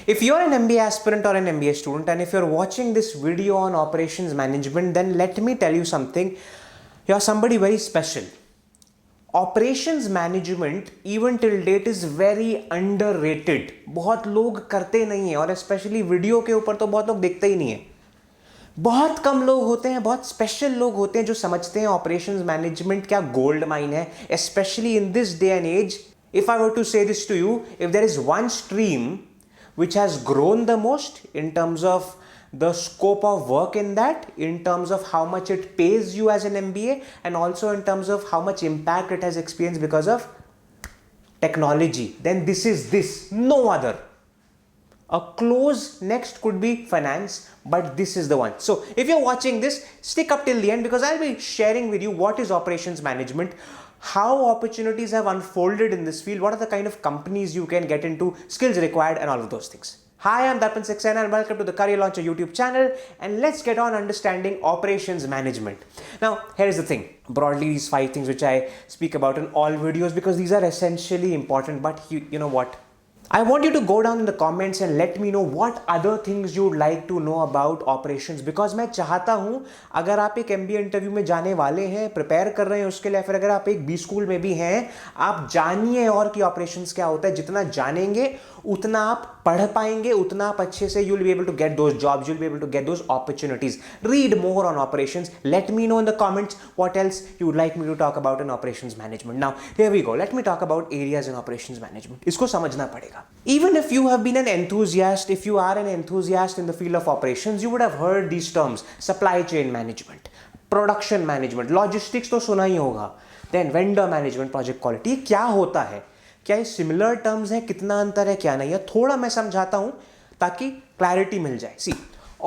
If you're an MBA aspirant or an MBA student, and if you're watching this video on operations management, then let me tell you something. You're somebody very special. Operations management even till date is very underrated. बहुत लोग करते नहीं हैं, और especially video के ऊपर तो बहुत लोग देखते ही नहीं हैं. बहुत कम लोग होते हैं, बहुत स्पेशल लोग होते हैं जो समझते हैं ऑपरेशंस मैनेजमेंट क्या गोल्ड माइन है. Especially in this day and age, if I were to say this to you, if there is one stream which has grown the most in terms of the scope of work in that, in terms of how much it pays you as an MBA, and also in terms of how much impact it has experienced because of technology, then this is this, no other. A close next could be finance, but this is the one. So if you're watching this, stick up till the end, because I'll be sharing with you what is operations management, how opportunities have unfolded in this field, what are the kind of companies you can get into, skills required, and all of those things. Hi, I'm Darpan Saxena and welcome to the Career Launcher YouTube channel, and let's get on understanding operations management. Now, here's the thing. Broadly, these 5 things which I speak about in all videos because these are essentially important, but you know what? I want you to go down in the comments and let me know what other things you'd like to know about operations, because मैं चाहता हूँ अगर आप एक MBA interview में जाने वाले हैं, प्रिपेयर कर रहे हैं उसके लिए, फिर अगर आप एक B स्कूल में भी हैं, आप जानिए और कि ऑपरेशंस क्या होता है. जितना जानेंगे उतना आप पढ़ पाएंगे, उतना आप अच्छे से you'll be able to get those jobs, you'll be able to get those opportunities. Read more on operations. Let me know in the comments what else you would like me to talk about in operations management. Now, here we go. Let me talk about areas in operations management. इसको समझना पड़ेगा. Even if you have been an enthusiast, if you are an enthusiast in the field of operations, you would have heard these terms: supply chain management, production management, logistics तो सुना ही होगा, then vendor management, project quality. क्या होता है, क्या ये similar terms हैं, कितना अंतर है, क्या नहीं है, थोड़ा मैं समझाता हूं ताकि क्लैरिटी मिल जाए. See,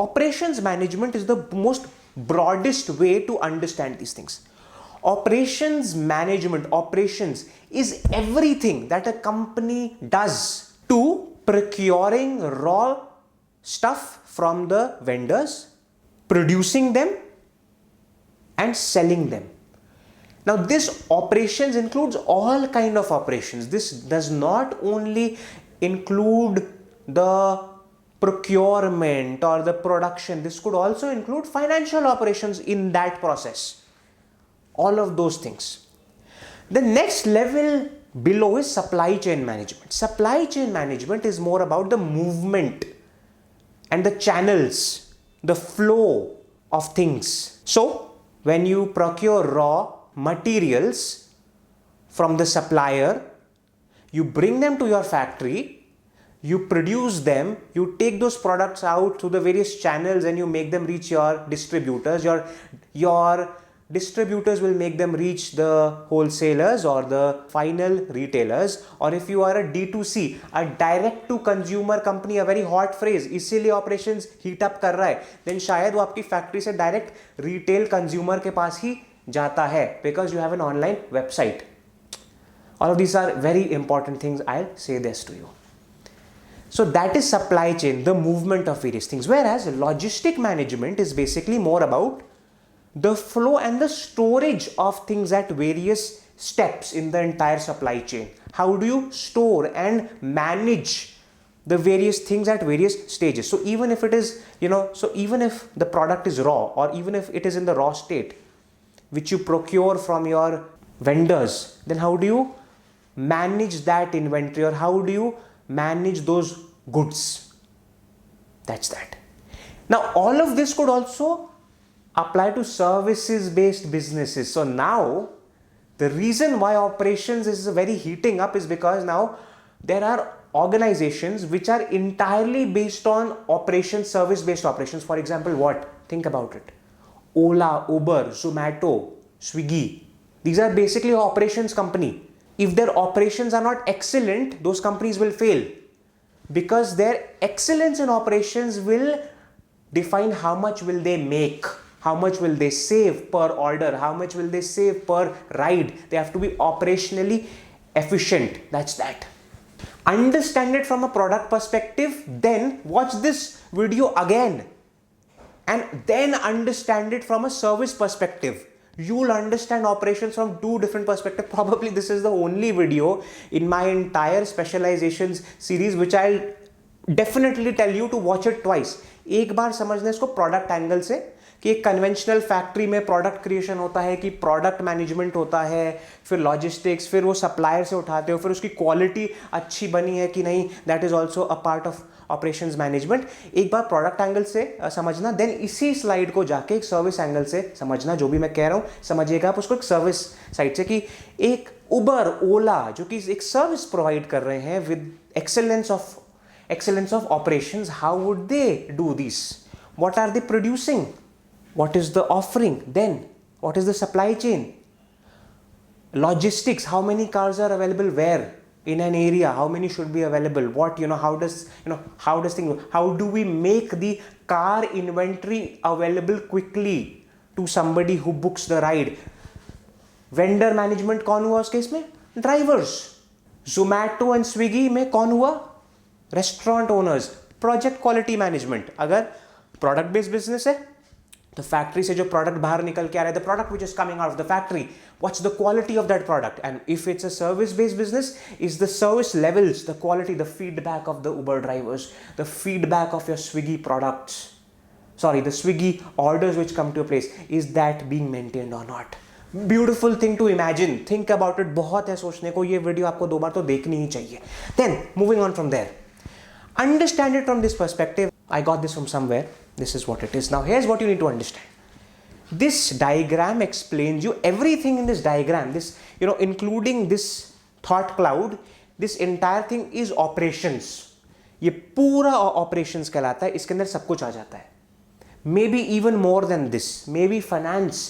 operations management is the most broadest way to understand these things. Operations management, operations is everything that a company does to procuring raw stuff from the vendors, producing them and selling them. Now, this operations includes all kind of operations. This does not only include the procurement or the production. This could also include financial operations in that process. All of those things. The next level below is supply chain management. Supply chain management is more about the movement and the channels, the flow of things. So, when you procure raw materials from the supplier, you bring them to your factory, you produce them, you take those products out through the various channels and you make them reach your distributors. Your distributors will make them reach the wholesalers or the final retailers. Or if you are a D2C, a direct to consumer company, a very hot phrase, इसीलिए operations heat up कर रहा है, then शायद वो आपकी factory से direct retail consumer के पास ही जाता है, because you have an online website. All of these are very important things. I'll say this to you. So that is supply chain, the movement of various things. Whereas logistic management is basically more about the flow and the storage of things at various steps in the entire supply chain. How do you store and manage the various things at various stages? So even if it is, so even if the product is raw, or even if it is in the raw state, which you procure from your vendors, then how do you manage that inventory, or how do you manage those goods? That's that. Now, all of this could also apply to services based businesses. So now the reason why operations is very heating up is because now there are organizations which are entirely based on operations, service based operations. For example, what? Think about it. Ola, Uber, Zomato, Swiggy. These are basically operations company. If their operations are not excellent, those companies will fail, because their excellence in operations will define how much will they make, how much will they save per order, how much will they save per ride. They have to be operationally efficient. That's that. Understand it from a product perspective, then watch this video again and then understand it from a service perspective. You'll understand operations from two different perspectives. Probably this is the only video in my entire specializations series which I'll definitely tell you to watch it twice. एक बार समझना इसको product angle से कि एक conventional factory में product creation होता है, कि प्रोडक्ट मैनेजमेंट होता है, फिर लॉजिस्टिक्स, फिर वो सप्लायर से उठाते हो, फिर उसकी क्वालिटी अच्छी बनी है कि नहीं, that is also a part of operations management. एक बार प्रोडक्ट एंगल से समझना, देन इसी स्लाइड को जाके एक सर्विस एंगल से समझना. जो भी मैं कह रहा हूँ समझिएगा आप उसको एक सर्विस साइड से, कि एक उबर, ओला जो कि एक सर्विस प्रोवाइड कर रहे हैं with excellence of operations, how would they do this? What are they producing? What is the offering? Then what is the supply chain? Logistics, how many cars are available where in an area, how many should be available, what, how does things, how do we make the car inventory available quickly to somebody who books the ride? Vendor management कौन हुआ उस case में? Drivers. Zomato and Swiggy में कौन हुआ? Restaurant owners. Project quality management, अगर product based business है तो फैक्ट्री से जो प्रोडक्ट बाहर निकल के आ रहा है, the product which is coming out of the factory, what's the quality of that product. And if it's a service based business, is the service levels, the quality, the feedback of the Uber drivers, the feedback of your Swiggy products, sorry the Swiggy orders which come to a place, is that being maintained or not. Beautiful thing to imagine, think about it. बहुत है सोचने को, ये video आपको 2 बार तो देखनी ही चाहिए. Then moving on from there, understand it from this perspective. I got this from somewhere. This is what it is. Now here's what you need to understand. This diagram explains you everything in this diagram. This, including this thought cloud, this entire thing is operations. ये पूरा operations कहलाता है. इसके अंदर सब कुछ आ जाता है. Maybe even more than this. Maybe finance.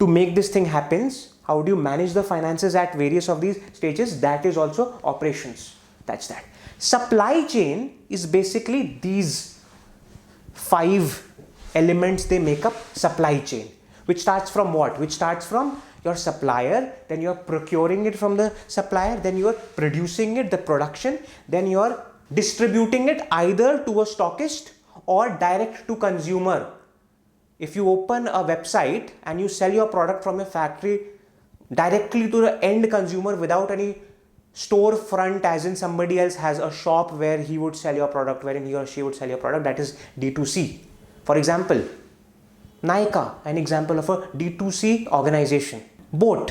To make this thing happens, how do you manage the finances at various of these stages? That is also operations. That's that. Supply chain is basically these 5 elements, they make up supply chain, which starts from what? Which starts from your supplier, then you're procuring it from the supplier, then you're producing it, the production, then you're distributing it either to a stockist or direct to consumer. If you open a website and you sell your product from a factory directly to the end consumer without any storefront, as in somebody else has a shop where he would sell your product, wherein he or she would sell your product, that is D2C. For example, Nykaa, an example of a D2C organization. Boat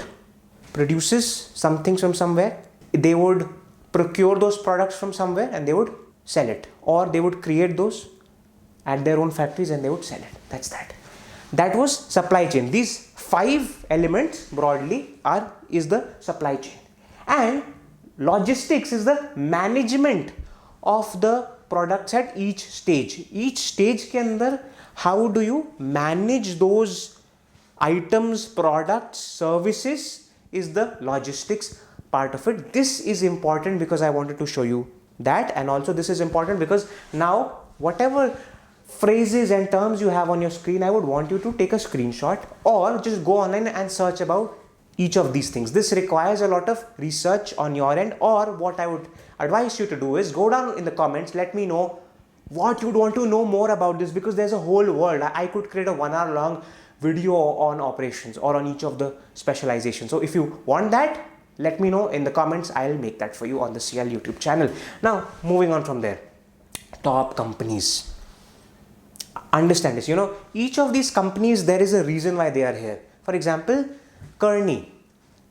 produces something from somewhere, they would procure those products from somewhere and they would sell it, or they would create those at their own factories and they would sell it. That's that. That was supply chain. These 5 elements broadly is the supply chain. And logistics is the management of the products at each stage. Each stage के अंदर how do you manage those items, products, services is the logistics part of it. This is important because I wanted to show you that, and also this is important because now whatever phrases and terms you have on your screen, I would want you to take a screenshot or just go online and search about each of these things. This requires a lot of research on your end, or what I would advise you to do is go down in the comments, let me know what you'd want to know more about this, because there's a whole world. I could create a 1-hour long video on operations or on each of the specializations. So if you want that, let me know in the comments. I'll make that for you on the CL YouTube channel. Now moving on from there, top companies. Understand this, each of these companies, there is a reason why they are here. For example, Kearney,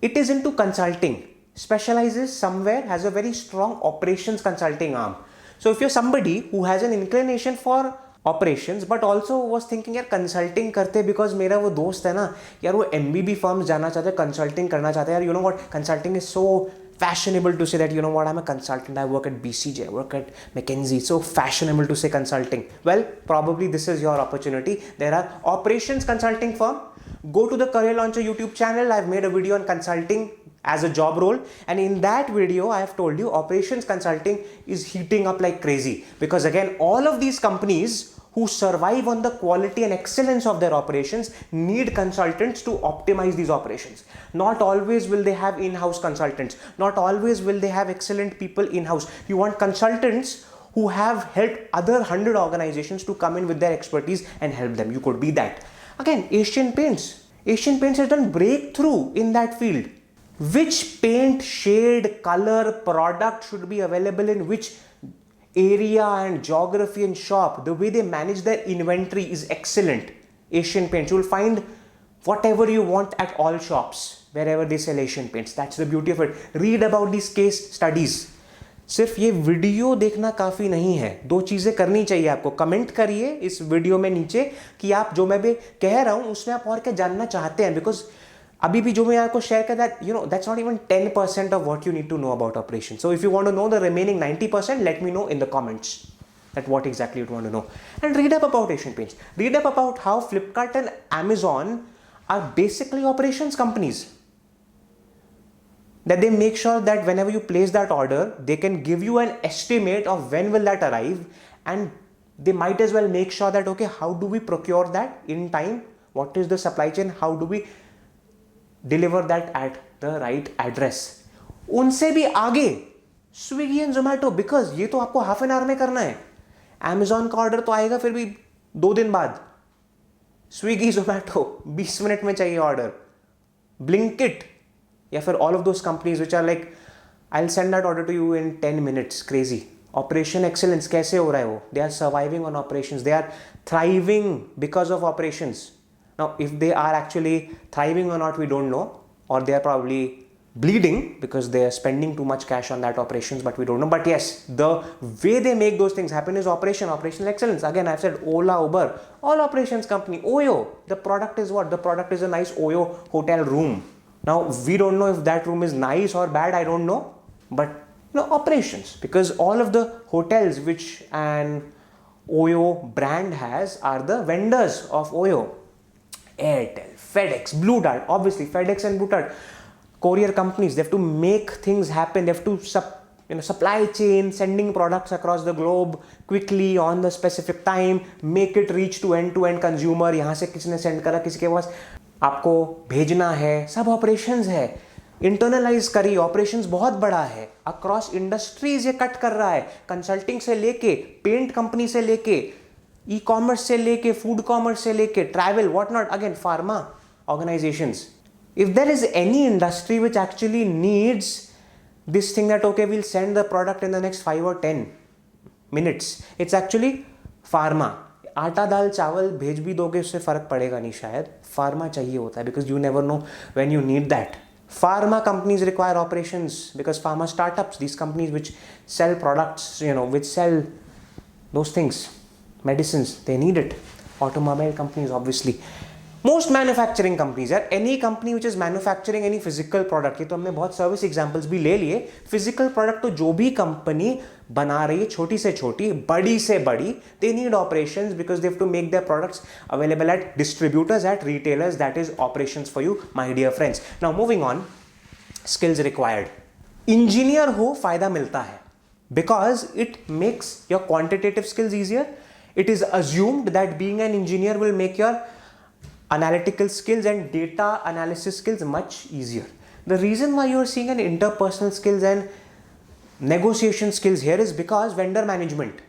it is into consulting, specializes somewhere, has a very strong operations consulting arm. So if you're somebody who has an inclination for operations but also was thinking यार consulting करते, because मेरा वो दोस्त है ना यार, वो MBB firms जाना चाहते हैं, consulting करना चाहते हैं यार. What, consulting is so fashionable to say that, what, I'm a consultant, I work at BCG, I work at McKinsey. It's so fashionable to say consulting. Well, probably this is your opportunity. There are operations consulting firm. Go to the Career Launcher YouTube channel. I've made a video on consulting as a job role, and in that video I have told you operations consulting is heating up like crazy, because again, all of these companies who survive on the quality and excellence of their operations need consultants to optimize these operations. Not always will they have in-house consultants. Not always will they have excellent people in-house. You want consultants who have helped other 100 organizations to come in with their expertise and help them. You could be that. Again, Asian Paints. Asian Paints has done breakthrough in that field. Which paint, shade, color, product should be available in which area and geography and shop. The way they manage their inventory is excellent. Asian Paints, you will find whatever you want at all shops, wherever they sell Asian Paints. That's the beauty of it. Read about these case studies. सिर्फ ये video देखना काफ़ी नहीं है, दो चीज़ें करनी चाहिए आपको. कमेंट करिए इस वीडियो में नीचे कि आप जो मैं भी कह रहा हूँ उसमें आप और क्या जानना चाहते हैं. बिकॉज अभी भी जो मैं आपको शेयर कर that that's not even 10% of what you need to know about operation. So if you want to know the remaining 90%, let me know in the comments that what exactly you want to know, and read up about Asian Paints. Read up about how Flipkart and Amazon are basically operations companies. That they make sure that whenever you place that order, they can give you an estimate of when will that arrive, and they might as well make sure that okay, how do we procure that in time? What is the supply chain? How do we deliver that at the right address? उनसे भी आगे Swiggy and Zomato, because ये तो आपको half an hour में करना है. Amazon का ऑर्डर तो आएगा फिर भी 2 दिन बाद. स्विगी जोमेटो 20 मिनट में चाहिए ऑर्डर. ब्लिंकिट या फिर all of those companies which are like I will send that order to you in 10 minutes. Crazy. Operation excellence कैसे हो रहा है वो? They are surviving on operations, they are thriving because of operations. Now if they are actually thriving or not, we don't know, or they are probably bleeding because they are spending too much cash on that operations, but we don't know. But yes, the way they make those things happen is operational excellence. Again, I've said Ola, Uber, all operations company. Oyo, the product is what? The product is a nice Oyo hotel room. Now we don't know if that room is nice or bad, I don't know, but operations, because all of the hotels which an Oyo brand has are the vendors of Oyo. Airtel, FedEx, Blue Dart, obviously FedEx and Blue Dart, courier companies, they have to make things happen. They have to supply chain, sending products across the globe quickly on the specific time, make it reach to end consumer. यहाँ से किसी ने send करा, किसी के पास आपको भेजना है, सब operations है. इंटरनलाइज करिए, ऑपरेशंस बहुत बड़ा है. अक्रॉस इंडस्ट्रीज ये कट कर रहा है, कंसल्टिंग से लेके, पेंट कंपनी से लेके, ई कॉमर्स से लेके, फूड कॉमर्स से लेके, travel, what not, again pharma organisations. If there is any industry which actually needs this thing that okay, we'll send the product in the next 5 or 10 minutes, it's actually pharma. आटा दाल चावल भेज भी दोगे उससे फर्क पड़ेगा नहीं शायद. फार्मा चाहिए होता है because you never know when you need that. Pharma companies require operations because pharma startups, these companies which sell products, which sell those things, medicines, they need it. Automobile companies, obviously. Most manufacturing companies, यार any company which is manufacturing any physical product, ये तो हमने बहुत service examples भी ले लिए. Physical product तो जो भी कंपनी बना रही है, छोटी से छोटी, बड़ी से बड़ी, they need operations because they have to make their products available at distributors, at retailers. That is operations for you, my dear friends. Now moving on, skills required. Engineer हो फायदा मिलता है because it makes your quantitative skills easier. It is assumed that being an engineer will make your analytical skills and data analysis skills much easier. The reason why you are seeing an interpersonal skills and negotiation skills here is because vendor management.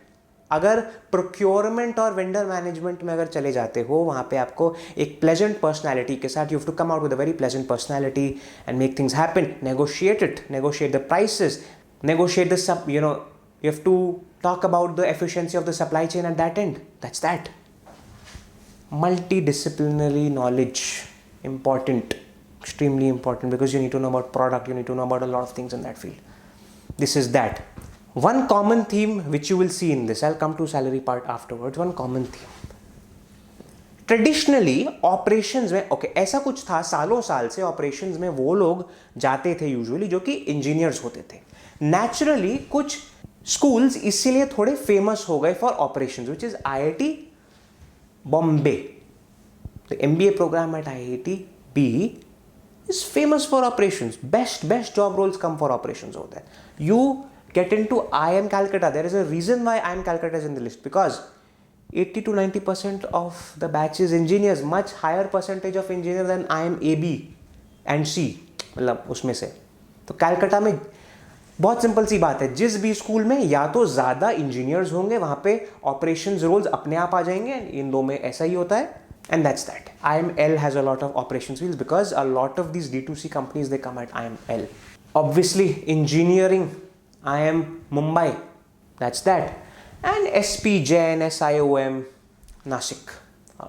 अगर procurement और vendor management में अगर चले जाते हो, वहाँ पे आपको एक pleasant personality के साथ, you have to come out with a very pleasant personality and make things happen. Negotiate it, negotiate the prices, negotiate the you have to talk about the efficiency of the supply chain at that end. That's that. Multidisciplinary knowledge, important, extremely important, because you need to know about product, you need to know about a lot of things in that field. This is that. One common theme which you will see in this, I'll come to salary part afterwards. One common theme. Traditionally operations में ऐसा कुछ था, सालों साल से operations में वो लोग जाते थे usually जो कि engineers होते थे. Naturally कुछ schools इसीलिए थोड़े famous हो गए for operations, which is IIT Bombay. The MBA program at IIT B is famous for operations. Best job roles come for operations over there. You get into IIM Calcutta. There is a reason why IIM Calcutta is in the list, because 80 to 90% of the batch is engineers. Much higher percentage of engineers than IIM AB and C. मतलब उसमें से तो कैलकाटा में बहुत simple सी बात है, जिस भी स्कूल में या तो ज़्यादा इंजीनियर्स होंगे वहाँ पे ऑपरेशंस रोल्स अपने आप आ जाएंगे. इन दो में ऐसा ही होता है. And that's that. IML has a lot of operations fields because a lot of these D2C companies, they come at IML. Obviously, engineering, I am Mumbai. That's that. And SP, Jain, SIOM, Nashik.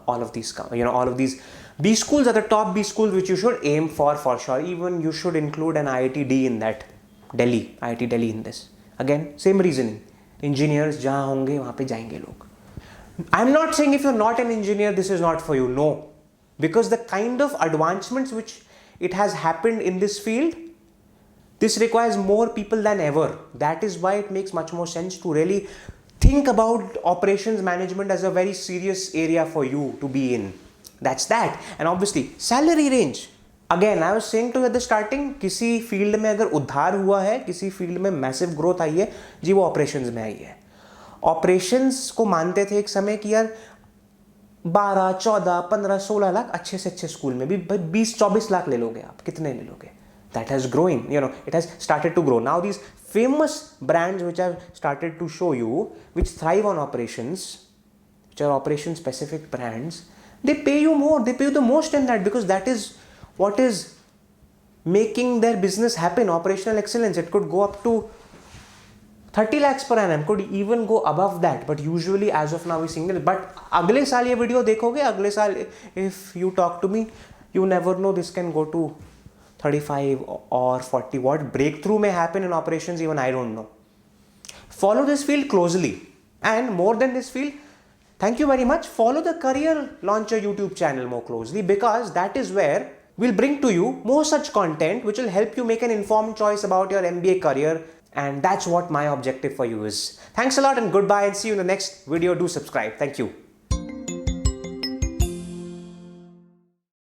All of these, all of these B schools are the top B schools which you should aim for sure. Even you should include an IIT in that. Delhi, IIT Delhi in this. Again, same reasoning. Engineers, jahan honge, wahan pe jayenge log. I'm not saying if you're not an engineer, this is not for you. No. Because the kind of advancements which it has happened in this field, this requires more people than ever. That is why it makes much more sense to really think about operations management as a very serious area for you to be in. That's that. And obviously, salary range. Again, I was saying to you at the starting, किसी field में अगर उद्धार हुआ है, किसी field में massive growth आई है, जी वो ऑपरेशंस में आई है. ऑपरेशंस को मानते थे एक समय कि यार 12, 14, 15, 16 लाख अच्छे से अच्छे स्कूल में भी 20-24 लाख ले लोगे आप, कितने ले लोगे? That has growing, it has started to grow. Now these famous brands which I've started to show you, which thrive on operations, which are operation specific brands, they pay you more, they pay you the most in that, because that is what is making their business happen. Operational excellence, it could go up to 30 lakhs per annum, could even go above that, but usually as of now we're seeing that. But अगले साल ये video देखोगे, अगले साल if you talk to me, you never know, this can go to 35 or 40. What breakthrough may happen in operations, even I don't know. Follow this field closely, and more than this field, thank you very much, follow the Career Launcher YouTube channel more closely, because that is where we'll bring to you more such content which will help you make an informed choice about your MBA career. And that's what my objective for you is. Thanks a lot and goodbye, and see you in the next video. Do subscribe. Thank you.